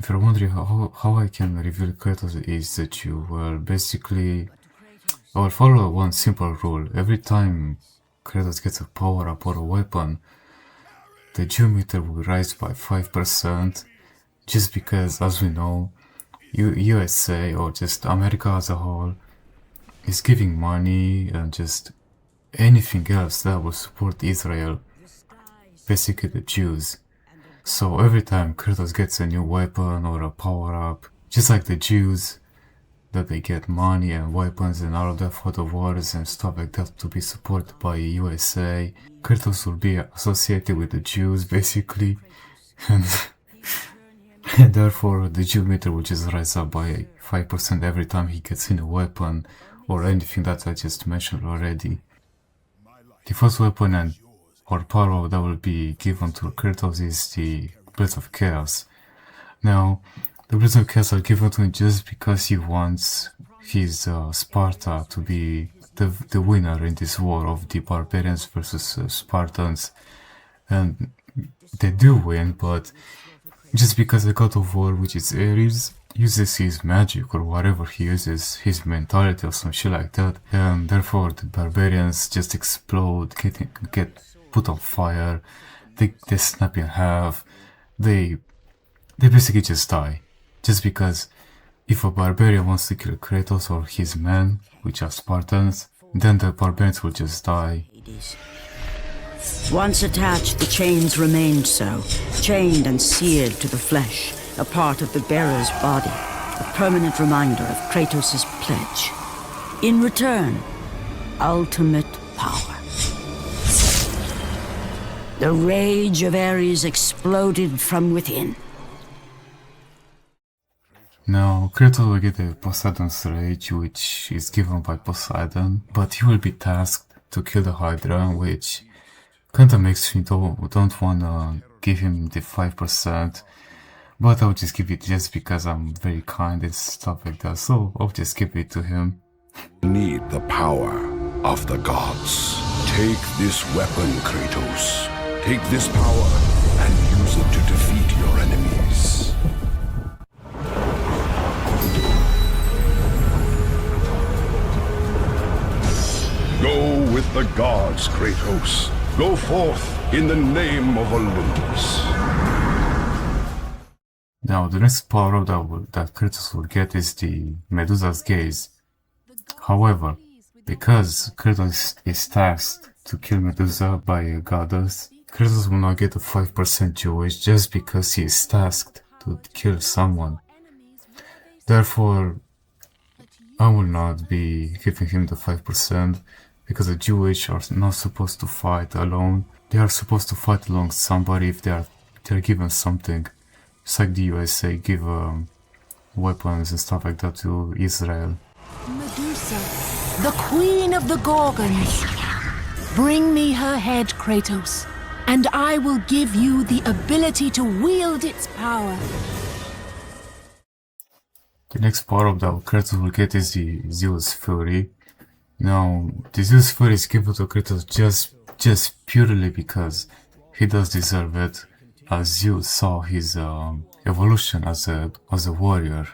if you're wondering how I can reveal Kratos is a Jew, well, basically, I will follow one simple rule. Every time Kratos gets a power-up or a weapon, the Jew meter will rise by 5%, just because, as we know, USA, or just America as a whole, is giving money and just anything else that will support Israel, basically the Jews. So every time Kratos gets a new weapon or a power-up, just like the Jews, that they get money and weapons and all of that for the wars and stuff like that to be supported by USA, Kratos will be associated with the Jews, basically, and therefore the Jew meter will just rise up by 5% every time he gets in a weapon or anything that I just mentioned already. The first weapon or power that will be given to Kratos is the Blades of Chaos. Now, the Blades of Chaos are given to him just because he wants his Sparta to be the winner in this war of the barbarians versus Spartans. And they do win, but just because the god of war, which is Ares, uses his magic or whatever he uses, his mentality or some shit like that, and therefore the barbarians just explode, get put on fire, they snap in half, they basically just die. Just because if a barbarian wants to kill Kratos or his men, which are Spartans, then the barbarians will just die. Once attached, the chains remained so, chained and seared to the flesh, a part of the bearer's body, a permanent reminder of Kratos' pledge. In return, ultimate power. The rage of Ares exploded from within. Now, Kratos will get a Poseidon's Rage, which is given by Poseidon, but he will be tasked to kill the Hydra, which kinda makes me don't wanna give him the 5%, but I'll just give it just because I'm very kind and stuff like that, so I'll just give it to him. Need the power of the gods. Take this weapon, Kratos. Take this power and use it to defeat your enemies. Go with the gods, Kratos. Go forth in the name of Olympus. Now, the next power that Kratos will get is the Medusa's Gaze. However, because Kratos is tasked to kill Medusa by a goddess, Kratos will not get a 5% Jewish just because he is tasked to kill someone. Therefore, I will not be giving him the 5%, because the Jewish are not supposed to fight alone. They are supposed to fight along somebody if they're given something. It's like the USA give weapons and stuff like that to Israel. Medusa, the queen of the Gorgons. Bring me her head, Kratos, and I will give you the ability to wield its power. The next power that Kratos will get is the Zeus Fury. Now, the Zeus Fury is given to Kratos just purely because he does deserve it, as Zeus saw his evolution as a warrior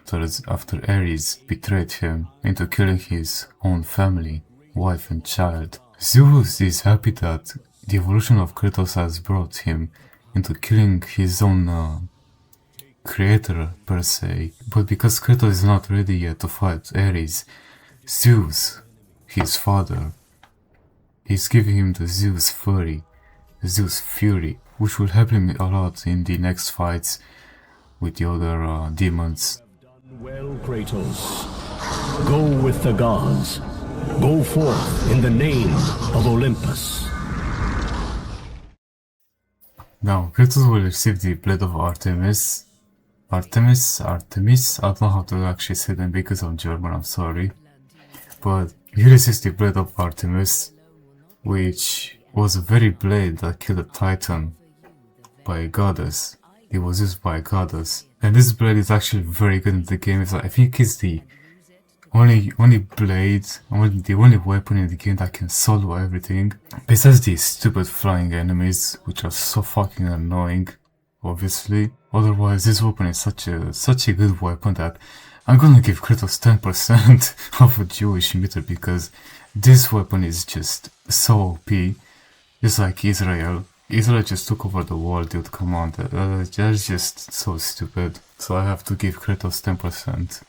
after Ares betrayed him into killing his own family, wife and child. Zeus is happy that the evolution of Kratos has brought him into killing his own creator per se, but because Kratos is not ready yet to fight Ares, Zeus, his father, is giving him the Zeus Fury, which will help him a lot in the next fights with the other demons. Well, Kratos, go with the gods. Go forth in the name of Olympus. Now, Kratos will receive the Blade of Artemis. Artemis, I don't know how to actually say them because I'm German, I'm sorry. But he receives the Blade of Artemis, which was a very blade that killed a titan by a goddess. It was used by a goddess. And this blade is actually very good in the game. I think it's the only blade, the only weapon in the game that can solo everything. Besides these stupid flying enemies, which are so fucking annoying, obviously. Otherwise, this weapon is such a good weapon that I'm gonna give Kratos 10% of a Jewish meter, because this weapon is just so OP. Just like Israel. Israel just took over the world, dude. Come on, that's just so stupid. So I have to give Kratos 10%.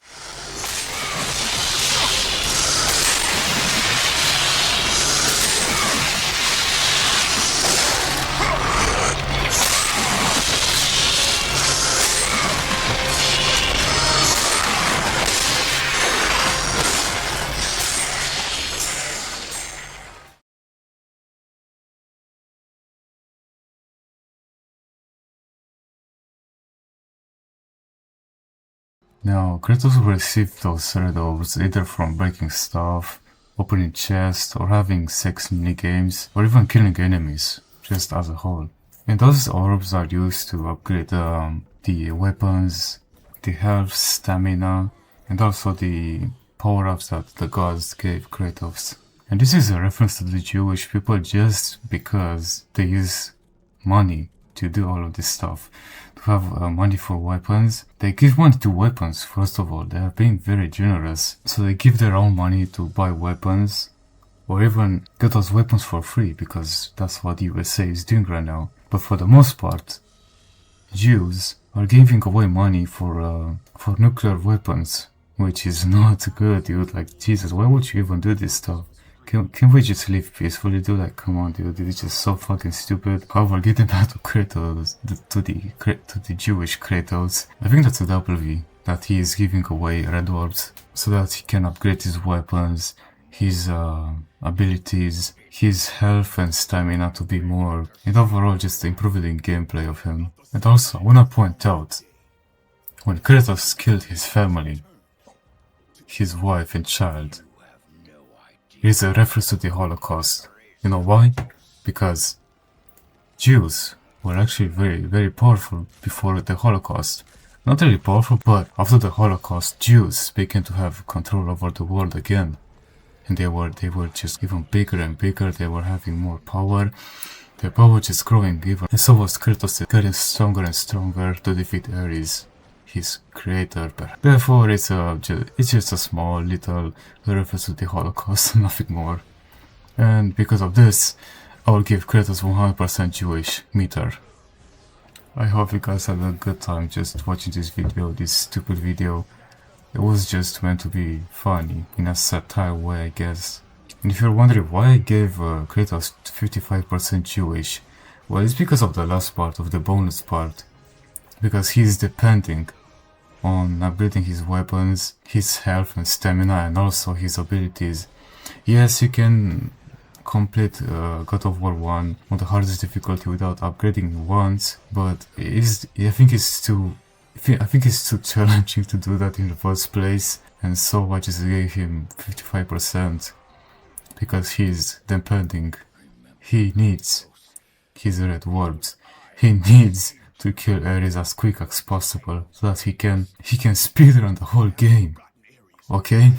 Now, Kratos will receive those red orbs either from breaking stuff, opening chests, or having sex minigames, or even killing enemies, just as a whole. And those orbs are used to upgrade the weapons, the health, stamina, and also the power-ups that the gods gave Kratos. And this is a reference to the Jewish people just because they use money to do all of this stuff. To have money for weapons. They give money to weapons, first of all. They are being very generous. So they give their own money to buy weapons, or even get those weapons for free, because that's what the USA is doing right now. But for the most part, Jews are giving away money for nuclear weapons, which is not good, dude. Like, Jesus, why would you even do this stuff? Can we just live peacefully, dude? Like, come on, dude. It's just so fucking stupid. However, getting back to Kratos, to the Jewish Kratos, I think that's a W, that he is giving away red orbs so that he can upgrade his weapons, his abilities, his health and stamina to be more, and overall just improving the gameplay of him. And also, I wanna point out, when Kratos killed his family, his wife and child, it is a reference to the Holocaust. You know why? Because Jews were actually very, very powerful before the Holocaust. Not really powerful, but after the Holocaust, Jews began to have control over the world again. And they were just even bigger and bigger. They were having more power. Their power was just growing even. And so was Kratos getting stronger and stronger to defeat Ares, his creator. Therefore, it's just a small little reference to the Holocaust, nothing more. And because of this, I will give Kratos 100% Jewish meter. I hope you guys had a good time just watching this video, this stupid video. It was just meant to be funny, in a satire way, I guess. And if you're wondering why I gave Kratos 55% Jewish, well, it's because of the last part, of the bonus part. Because he's depending on upgrading his weapons, his health and stamina, and also his abilities. Yes, you can complete God of War 1 on the hardest difficulty without upgrading once, but I think it's too challenging to do that in the first place, and so I just gave him 55% because he's depending. He needs his red orbs. He needs to kill Ares as quick as possible so that he can speedrun the whole game. Okay?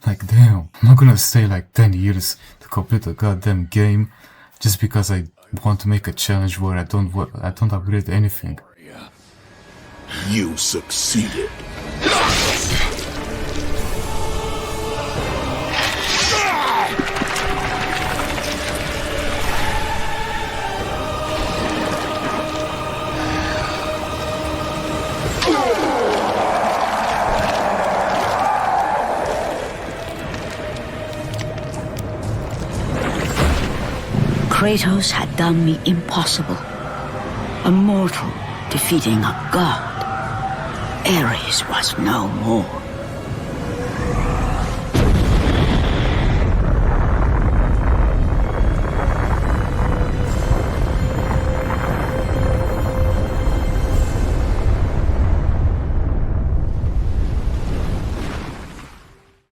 Like, damn, I'm not gonna stay like 10 years to complete a goddamn game just because I want to make a challenge where I don't upgrade anything. You succeeded. Kratos had done the impossible. A mortal defeating a god. Ares was no more.